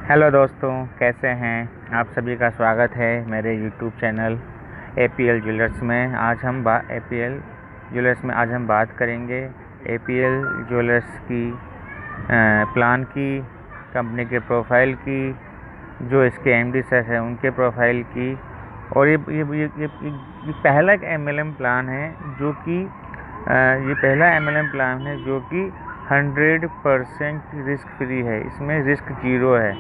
Hello दोस्तों, कैसे हैं आप? सभी का स्वागत है मेरे यूट्यूब चैनल एपीएल ज्वेलर्स में। एपीएल ज्वेलर्स में आज हम बात करेंगे एपीएल ज्वेलर्स की प्लान की, कंपनी के प्रोफाइल की, जो इसके एमडी सर हैं उनके प्रोफाइल की। और ये पहला एक एमएलएम प्लान है जो कि ये पहला एमएलएम प्लान है जो कि 100% रिस्क फ्री है। इसमें रिस्क जीरो है।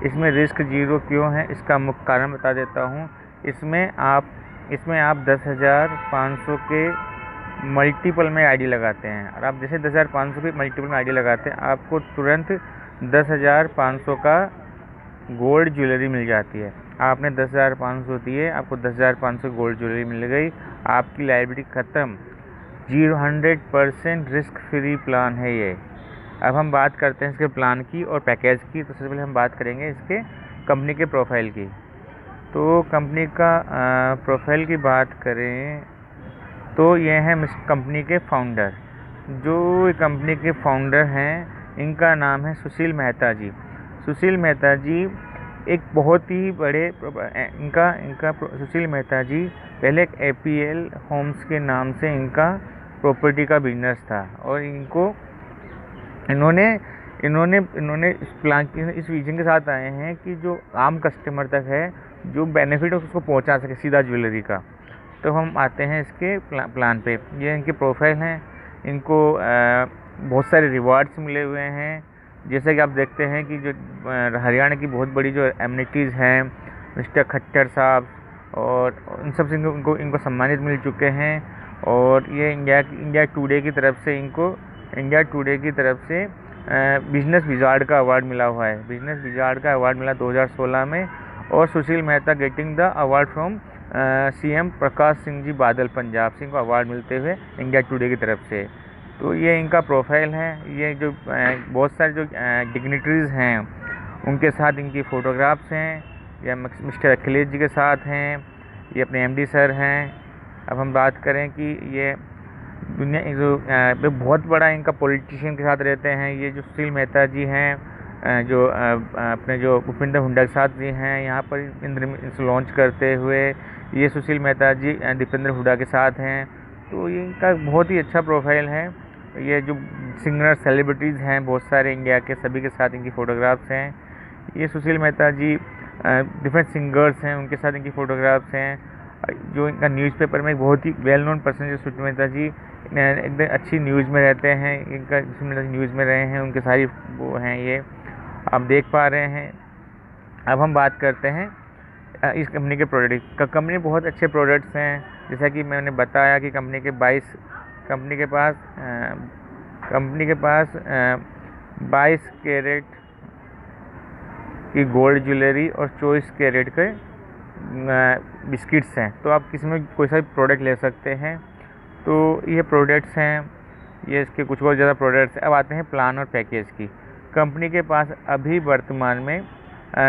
इसमें रिस्क जीरो क्यों है, इसका मुख्य कारण बता देता हूँ। इसमें आप 10,500 के मल्टीपल में आईडी लगाते हैं, और आप जैसे 10,500 के मल्टीपल में आईडी लगाते हैं, आपको तुरंत 10,500 का गोल्ड ज्वेलरी मिल जाती है। आपने 10,500 दिए, आपको 10,500 गोल्ड ज्वेलरी मिल गई, आपकी लायबिलिटी ख़त्म। 100% रिस्क फ्री प्लान है ये। अब हम बात करते हैं इसके प्लान की और पैकेज की। तो सबसे पहले हम बात करेंगे इसके कंपनी के प्रोफाइल की। तो कंपनी का प्रोफाइल की बात करें तो ये है कंपनी के फाउंडर। जो कंपनी के फाउंडर हैं, इनका नाम है सुशील मेहता जी। सुशील मेहता जी एक बहुत ही बड़े इनका सुशील मेहता जी पहले एक एपीएल होम्स के नाम से इनका प्रॉपर्टी का बिजनेस था, और इन्होंने इस विजन के साथ आए हैं कि जो आम कस्टमर तक है, जो बेनिफिट है उसको पहुंचा सके सीधा ज्वेलरी का। तो हम आते हैं इसके प्लान पे। ये इनके प्रोफाइल हैं। इनको बहुत सारे रिवार्ड्स मिले हुए हैं, जैसे कि आप देखते हैं कि जो हरियाणा की बहुत बड़ी जो एमिनिटीज़ हैं, मिस्टर खट्टर साहब, और इन सब से इनको सम्मानित मिल चुके हैं। और ये इंडिया टुडे की तरफ से बिजनेस विजार्ड का अवार्ड मिला हुआ है। बिजनेस विजार्ड का अवार्ड मिला 2016 में। और Sushil Mehta getting the award from CM Prakash Singh ji Badal Punjab Singh को अवार्ड मिलते हुए इंडिया टुडे की तरफ से। तो ये इनका प्रोफाइल है। ये जो बहुत सारे जो डिग्निटरीज़ हैं उनके साथ इनकी फ़ोटोग्राफ्स हैं। या मिस्टर अखिलेश जी के साथ हैं, ये अपने एमडी सर हैं। अब हम बात करें कि ये बहुत बड़ा इनका पॉलिटिशियन के साथ रहते हैं। ये जो सुशील मेहता जी हैं, अपने जो भूपिंदर हुड्डा के साथ जी हैं यहाँ पर इनको लॉन्च करते हुए, ये सुशील मेहता जी दीपेंद्र हुड्डा के साथ हैं। तो ये इनका बहुत ही अच्छा प्रोफाइल है। ये जो सिंगर सेलिब्रिटीज़ हैं बहुत सारे इंडिया के, सभी के साथ इनकी फ़ोटोग्राफ्स हैं। ये सुशील मेहता जी डिफरेंट सिंगर्स हैं, उनके साथ इनकी फ़ोटोग्राफ्स हैं। जो इनका न्यूज़पेपर में बहुत ही वेल नोन पर्सन जो सुशील मेहता जी एकदम अच्छी न्यूज़ में रहते हैं। इनका न्यूज़ में रहे हैं, उनके सारी वो हैं, ये आप देख पा रहे हैं। अब हम बात करते हैं इस कंपनी के प्रोडक्ट का। कंपनी बहुत अच्छे प्रोडक्ट्स हैं, जैसा कि मैंने बताया कि कंपनी के पास 22 कैरेट की गोल्ड ज्वेलरी और 24 कैरेट के बिस्किट्स हैं। तो आप किसी में कोई सा भी प्रोडक्ट ले सकते हैं। तो ये प्रोडक्ट्स हैं, ये इसके कुछ और ज़्यादा प्रोडक्ट्स हैं। अब आते हैं प्लान और पैकेज की। कंपनी के पास अभी वर्तमान में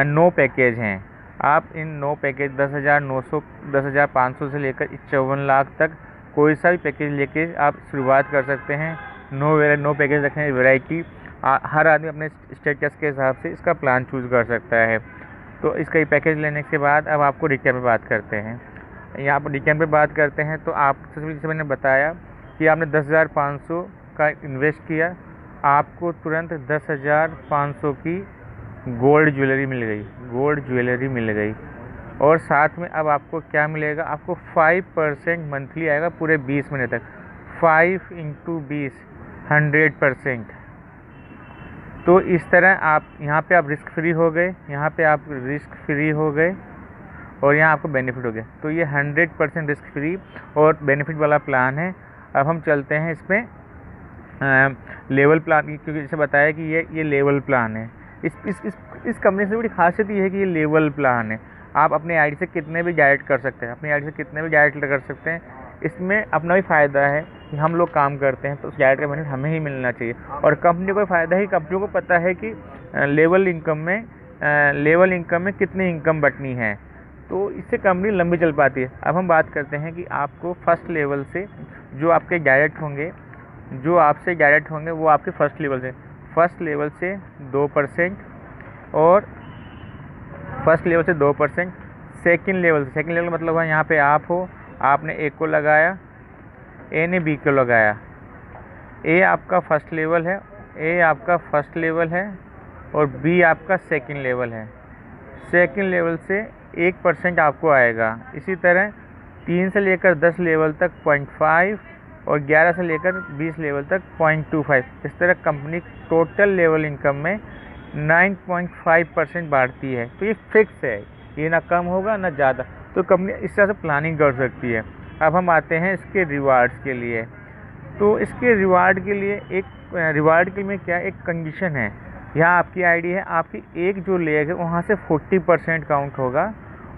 9 पैकेज हैं। आप इन 9 पैकेज 10,500 से लेकर 54 लाख तक कोई सा भी पैकेज लेके आप शुरुआत कर सकते हैं। 9 पैकेज रखें, वैरायटी हर आदमी अपने स्टेटस के हिसाब से इसका प्लान चूज़ कर सकता है। तो इसका ये पैकेज लेने के बाद अब आपको रिटर्न पे बात करते हैं। यहाँ पर रिटर्न पे बात करते हैं तो आप जैसे मैंने बताया कि आपने 10,500 का इन्वेस्ट किया, आपको तुरंत 10,500 की गोल्ड ज्वेलरी मिल गई। और साथ में अब आपको क्या मिलेगा, आपको 5% मंथली आएगा पूरे 20 महीने तक। 5 × 20 100%। तो इस तरह आप यहाँ पे आप रिस्क फ्री हो गए, और यहाँ आपको बेनिफिट हो गया। तो ये 100% रिस्क फ्री और बेनिफिट वाला प्लान है। अब हम चलते हैं इसमें लेवल प्लान की, क्योंकि जैसे बताया कि ये लेवल प्लान है। इस कंपनी से बड़ी खासियत ये है कि ये लेवल प्लान है। आप अपने आईडी से कितने भी डायरेक्ट कर सकते हैं। इसमें अपना भी फ़ायदा है कि हम लोग काम करते हैं तो उस डायरेक्ट का बेनिफिट हमें ही मिलना चाहिए, और कंपनी को फ़ायदा है, कंपनी को पता है कि लेवल इनकम में कितनी इनकम बटनी है। तो इससे कंपनी लंबी चल पाती है। अब हम बात करते हैं कि आपको फर्स्ट लेवल से जो आपसे डायरेक्ट होंगे वो आपके फर्स्ट लेवल से 2%, और फर्स्ट लेवल से 2%, सेकंड लेवल मतलब है यहाँ पे आप हो, आपने ए को लगाया, ए ने बी को लगाया, ए आपका फर्स्ट लेवल है, ए आपका फर्स्ट लेवल है और बी आपका सेकंड लेवल है। सेकंड लेवल से 1% आपको आएगा। इसी तरह 3 से लेकर 10 लेवल तक 0.5 और 11 से लेकर 20 लेवल तक 0.25। इस तरह कंपनी टोटल लेवल इनकम में 9.5% बांटती है। तो ये फिक्स है, ये ना कम होगा ना ज़्यादा। तो कंपनी इस तरह से प्लानिंग कर सकती है। अब हम आते हैं इसके रिवार्ड्स के लिए। तो इसके रिवार्ड के लिए रिवार्ड के लिए क्या एक कंडीशन है, यहाँ आपकी आईडी है, आपकी एक जो लेग है वहाँ से 40% काउंट होगा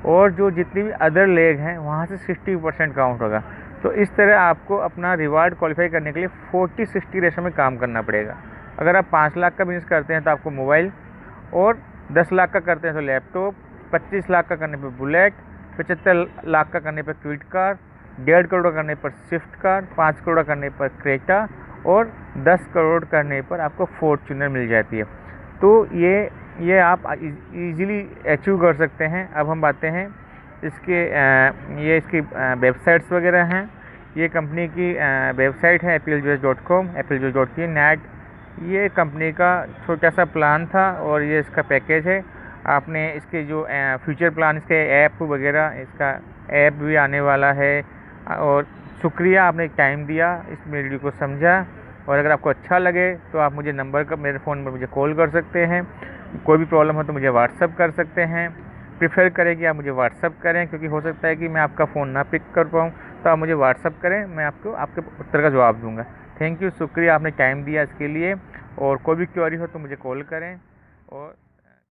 और जो जितनी भी अदर लेग हैं वहाँ से 60% काउंट होगा। तो इस तरह आपको अपना रिवार्ड क्वालिफाई करने के लिए 40-60 रेशो में काम करना पड़ेगा। अगर आप 5 लाख का बिजनेस करते हैं तो आपको मोबाइल, और 10 लाख का करते हैं तो लैपटॉप, 25 लाख का करने पर बुलेट, 75 लाख का करने पर क्विड कार, 1.5 करोड़ करने पर स्विफ्ट कार, 5 करोड़ करने पर क्रेटा और 10 करोड़ करने पर आपको फॉर्च्यूनर मिल जाती है। तो ये आप इजीली अचीव कर सकते हैं। अब हम बातें हैं ये इसकी वेबसाइट्स वगैरह हैं। ये कंपनी की वेबसाइट है applejos.com, applejos.net। ये कंपनी का छोटा सा प्लान था और ये इसका पैकेज है। आपने इसके जो फ्यूचर प्लान, इसके ऐप वगैरह, इसका ऐप भी आने वाला है। और शुक्रिया आपने टाइम दिया, इस वीडियो को समझा। और अगर आपको अच्छा लगे तो आप मुझे मेरे फ़ोन पर मुझे कॉल कर सकते हैं। कोई भी प्रॉब्लम हो तो मुझे व्हाट्सअप कर सकते हैं। प्रेफर करें कि आप मुझे व्हाट्सअप करें, क्योंकि हो सकता है कि मैं आपका फ़ोन ना पिक कर पाऊँ। तो आप मुझे व्हाट्सअप करें, मैं आपको आपके उत्तर का जवाब दूँगा। थैंक यू, शुक्रिया आपने टाइम दिया इसके लिए। और कोई भी क्वेरी हो तो मुझे कॉल करें। और